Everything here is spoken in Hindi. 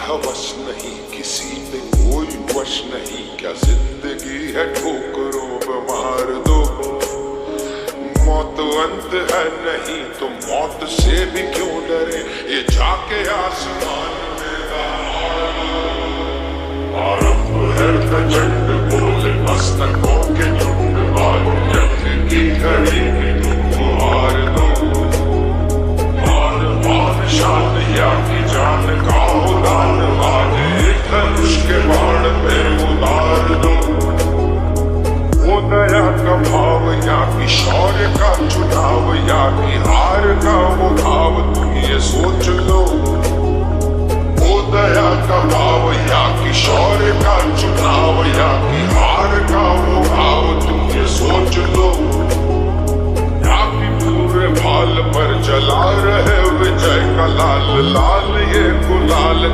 हवस नहीं, किसी पे कोई वश नहीं, क्या जिंदगी है ठोकरों पे मार दो। मौत अंत है नहीं तो मौत से भी क्यों डरे, ये जाके आसमान में आरंभ है प्रचंड बोले मस्तकों के झुंड, यज्ञ की घड़ी में तुम हार दो। मान शान या की जान का उदान, आज धनुष के बाण पे उतार दो। वो दया का भाव या कि शौर्य का चुनाव, या कि हार का वो भाव, तुम ये सोच लो। वो दया का भाव या कि शौर्य का चुनाव, या कि हार का वो भाव, तुम ये सोच लो। या कि पूरे भाल पर जला रहे विजय का लाल लाल ये गुलाल।